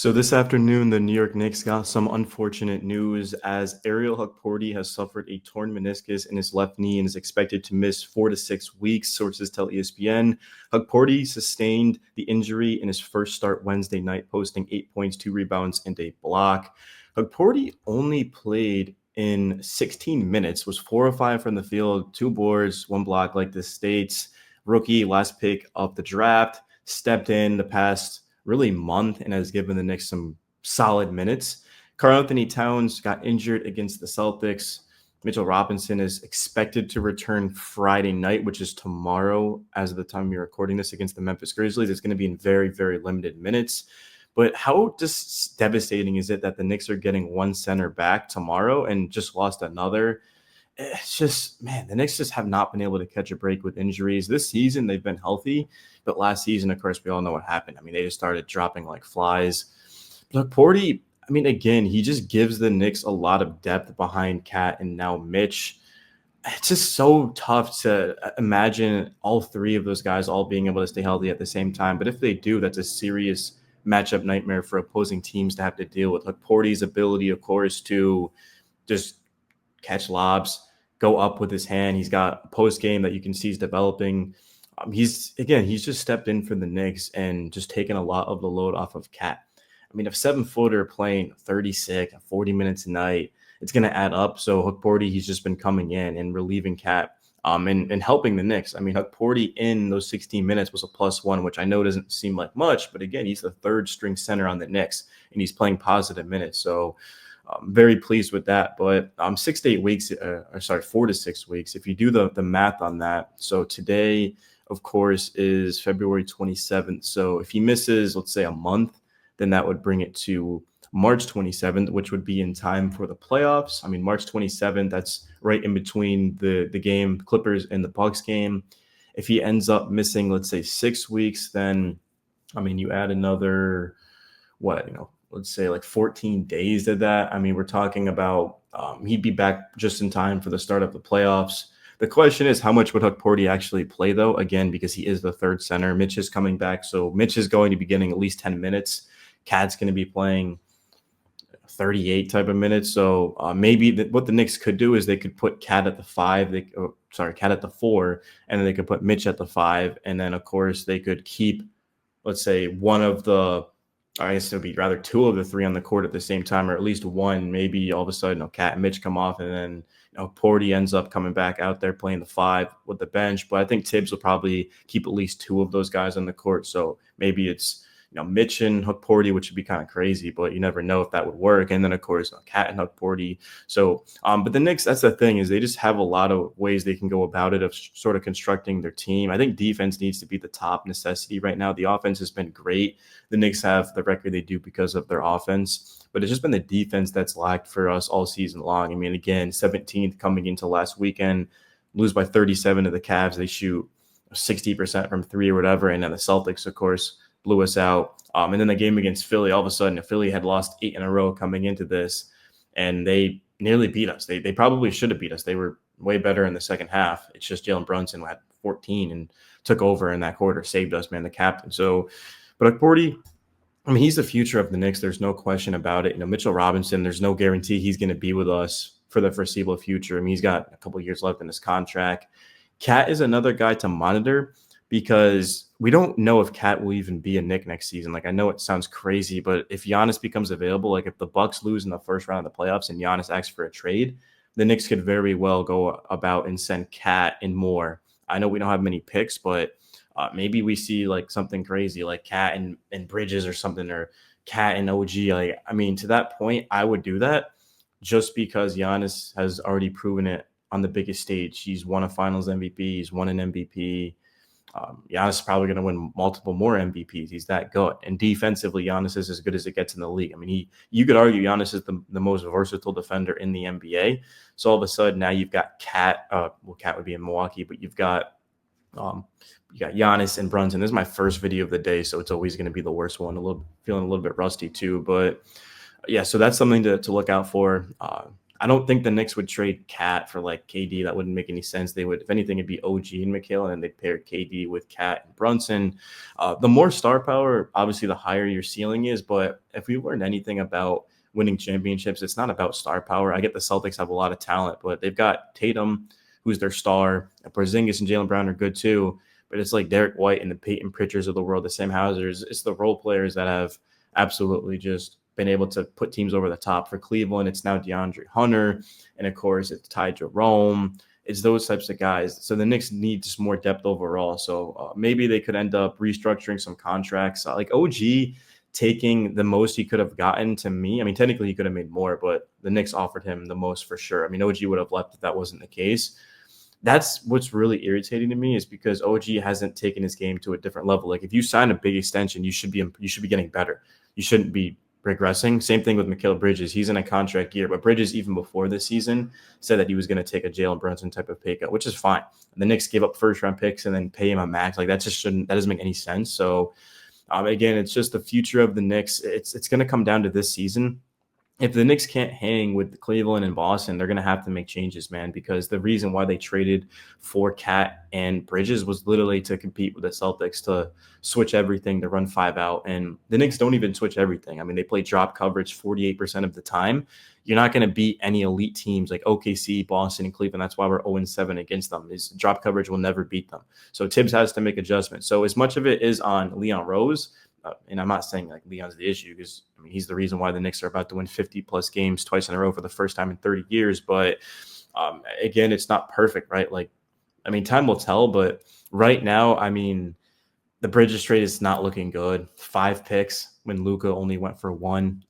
So this afternoon, the New York Knicks got some unfortunate news as Ariel Hukporti has suffered a torn meniscus in his left knee and is expected to miss 4 to 6 weeks, sources tell ESPN. Hukporti sustained the injury in his first start Wednesday night, posting 8 points, 2 rebounds, and a block. Hukporti only played in 16 minutes, was 4 of 5 from the field, 2 boards, 1 block, like this states. Rookie, last pick of the draft, stepped in the past really month and has given the Knicks some solid minutes. Karl-Anthony Towns got injured against the Celtics. Mitchell Robinson is expected to return Friday night, which is tomorrow as of the time we're recording this, against the Memphis Grizzlies. It's going to be in very, very limited minutes. But how just devastating is it that the Knicks are getting one center back tomorrow and just lost another? It's just, man, the Knicks just have not been able to catch a break with injuries. This season, they've been healthy, but last season, of course, we all know what happened. I mean, they just started dropping like flies. Look, Porty, I mean, again, he just gives the Knicks a lot of depth behind Cat and now Mitch. It's just so tough to imagine all three of those guys all being able to stay healthy at the same time. But if they do, that's a serious matchup nightmare for opposing teams to have to deal with. Like Porty's ability, of course, to just catch lobs, go up with his hand. He's got a post game that you can see he's developing. He's just stepped in for the Knicks and just taken a lot of the load off of Cat. I mean, if 7-footer playing 36, 40 minutes a night, it's going to add up. So Hukporti, he's just been coming in and relieving Cat and helping the Knicks. I mean, Hukporti in those 16 minutes was a +1, which I know doesn't seem like much, but again, he's the third string center on the Knicks and he's playing positive minutes. So I'm very pleased with that. But 6 to 8 weeks, 4 to 6 weeks, if you do the math on that. So today, of course, is February 27th. So if he misses, let's say, a month, then that would bring it to March 27th, which would be in time for the playoffs. I mean, March 27th, that's right in between the game, Clippers and the Bucks game. If he ends up missing, let's say, 6 weeks, then, I mean, you add another, let's say like 14 days to that. I mean, we're talking about he'd be back just in time for the start of the playoffs. The question is, how much would Hukporti actually play, though? Again, because he is the third center. Mitch is coming back, so Mitch is going to be getting at least 10 minutes. Cat's going to be playing 38 type of minutes. So maybe what the Knicks could do is they could put Cat at the 5. Cat at the 4, and then they could put Mitch at the 5. And then, of course, they could keep, let's say, one of the, I guess it would be rather 2 of the 3 on the court at the same time, or at least one. Maybe all of a sudden, Cat and Mitch come off, and then Porty ends up coming back out there playing the 5 with the bench. But I think Tibbs will probably keep at least 2 of those guys on the court. So maybe it's Mitch and Hukporti, which would be kind of crazy, but you never know if that would work. And then, of course, Cat and Hukporti. So, but the Knicks, that's the thing, is they just have a lot of ways they can go about it of sort of constructing their team. I think defense needs to be the top necessity right now. The offense has been great. The Knicks have the record they do because of their offense, but it's just been the defense that's lacked for us all season long. I mean, again, 17th coming into last weekend, lose by 37 to the Cavs. They shoot 60% from 3 or whatever. And then the Celtics, of course, blew us out. And then the game against Philly, all of a sudden, Philly had lost 8 in a row coming into this, and they nearly beat us. They probably should have beat us. They were way better in the second half. It's just Jalen Brunson had 14 and took over in that quarter, saved us, man, the captain. So, but Hukporti, I mean, he's the future of the Knicks. There's no question about it. Mitchell Robinson, there's no guarantee he's going to be with us for the foreseeable future. I mean, he's got a couple of years left in his contract. Cat is another guy to monitor, because we don't know if Cat will even be a Knick next season. Like, I know it sounds crazy, but if Giannis becomes available, like if the Bucks lose in the first round of the playoffs and Giannis asks for a trade, the Knicks could very well go about and send Cat and more. I know we don't have many picks, but maybe we see like something crazy like Cat and Bridges or something, or Cat and OG. Like, I mean, to that point, I would do that just because Giannis has already proven it on the biggest stage. He's won a Finals MVP. He's won an MVP. Giannis is probably going to win multiple more MVPs. He's that good. And defensively, Giannis is as good as it gets in the league. I mean, you could argue Giannis is the most versatile defender in the NBA. So all of a sudden now you've got Cat. Cat would be in Milwaukee, but you've got Giannis and Brunson. This is my first video of the day, so it's always going to be the worst one. Feeling a little bit rusty too, but yeah. So that's something to look out for. I don't think the Knicks would trade Cat for like KD. That wouldn't make any sense. They would, if anything, it'd be OG and McHale, and they'd pair KD with Cat and Brunson. The more star power, obviously, the higher your ceiling is. But if we learned anything about winning championships, it's not about star power. I get the Celtics have a lot of talent, but they've got Tatum, who's their star. Porzingis and Jaylen Brown are good too. But it's like Derek White and the Peyton Pritchards of the world, the Sam Hausers. It's the role players that have absolutely just been able to put teams over the top. For Cleveland, it's now DeAndre Hunter. And of course, it's Ty Jerome. It's those types of guys. So the Knicks need just more depth overall. So maybe they could end up restructuring some contracts. Like OG taking the most he could have gotten, to me. I mean, technically he could have made more, but the Knicks offered him the most for sure. I mean, OG would have left if that wasn't the case. That's what's really irritating to me, is because OG hasn't taken his game to a different level. Like if you sign a big extension, you should be getting better. You shouldn't be regressing. Same thing with Mikal Bridges. He's in a contract year, but Bridges, even before this season, said that he was going to take a Jalen Brunson type of pay cut, which is fine. The Knicks gave up first round picks and then pay him a max. Like that doesn't make any sense. So again, it's just the future of the Knicks. It's going to come down to this season. If the Knicks can't hang with Cleveland and Boston, they're going to have to make changes, man, because the reason why they traded for Cat and Bridges was literally to compete with the Celtics, to switch everything, to run 5 out. And the Knicks don't even switch everything. I mean, they play drop coverage 48% of the time. You're not going to beat any elite teams like OKC, Boston, and Cleveland. That's why we're 0-7 against them. Is drop coverage will never beat them. So Tibbs has to make adjustments. So as much of it is on Leon Rose, and I'm not saying like Leon's the issue, because I mean he's the reason why the Knicks are about to win 50+ games twice in a row for the first time in 30 years. But again, it's not perfect, right? Like, I mean, time will tell. But right now, I mean, the Bridges trade is not looking good. 5 picks when Luka only went for 1,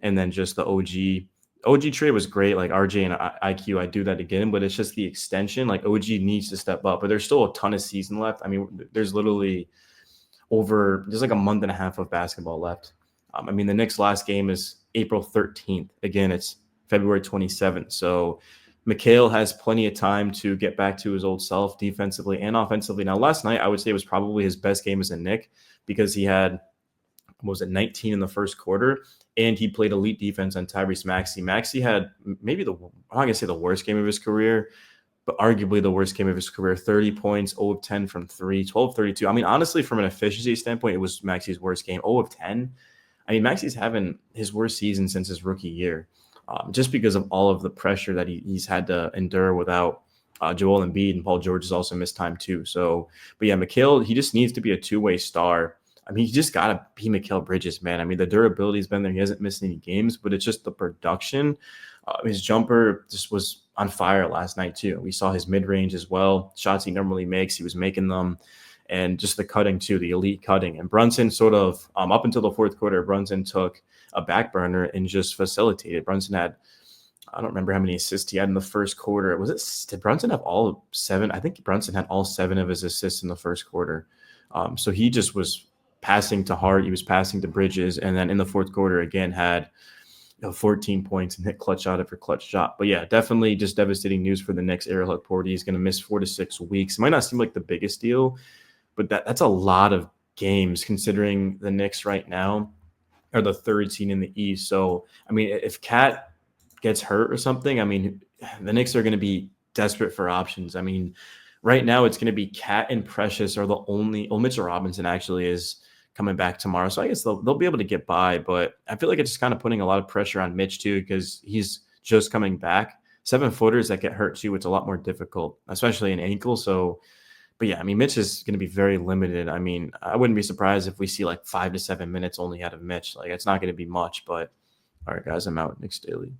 and then just the OG trade was great. Like RJ and IQ, I do that again, but it's just the extension. Like OG needs to step up, but there's still a ton of season left. I mean, there's like a month and a half of basketball left. I mean, the Knicks' last game is April 13th. Again, it's February 27th. So Mikal has plenty of time to get back to his old self defensively and offensively. Now, last night, I would say was probably his best game as a Knick, because he had, 19 in the first quarter, and he played elite defense on Tyrese Maxey. Maxey had maybe I'm not going to say the worst game of his career, but arguably the worst game of his career. 30 points, 0 of 10 from 3, 12-32. I mean, honestly, from an efficiency standpoint, it was Maxey's worst game. 0 of 10. I mean, Maxey's having his worst season since his rookie year, just because of all of the pressure that he's had to endure without Joel Embiid, and Paul George has also missed time too. So, but yeah, Mikal, he just needs to be a two-way star. I mean, he just got to be Mikal Bridges, man. I mean, the durability's been there. He hasn't missed any games, but it's just the production. His jumper just was on fire last night too. We saw his mid-range as well. Shots he normally makes, he was making them. And just the cutting too, the elite cutting. And Brunson sort of, up until the fourth quarter, Brunson took a back burner and just facilitated. Brunson had, I don't remember how many assists he had in the first quarter. Did Brunson have all 7? I think Brunson had all 7 of his assists in the first quarter. So he just was passing to Hart. He was passing to Bridges. And then in the fourth quarter, again, had 14 points and hit clutch shot after clutch shot. But yeah, definitely just devastating news for the Knicks. Ariel Hukporti is going to miss 4 to 6 weeks. It might not seem like the biggest deal, but that's a lot of games, considering the Knicks right now are the 3rd seed in the East. So, I mean, if Cat gets hurt or something, I mean, the Knicks are going to be desperate for options. I mean, right now it's going to be Cat and Precious are the only – Mitchell Robinson actually is coming back tomorrow. So I guess they'll be able to get by. But I feel like it's just kind of putting a lot of pressure on Mitch too, because he's just coming back. 7-footers that get hurt too, it's a lot more difficult, especially an ankle. So – but yeah, I mean, Mitch is going to be very limited. I mean, I wouldn't be surprised if we see like 5 to 7 minutes only out of Mitch. Like, it's not going to be much. But all right, guys, I'm out. Knicks Daily.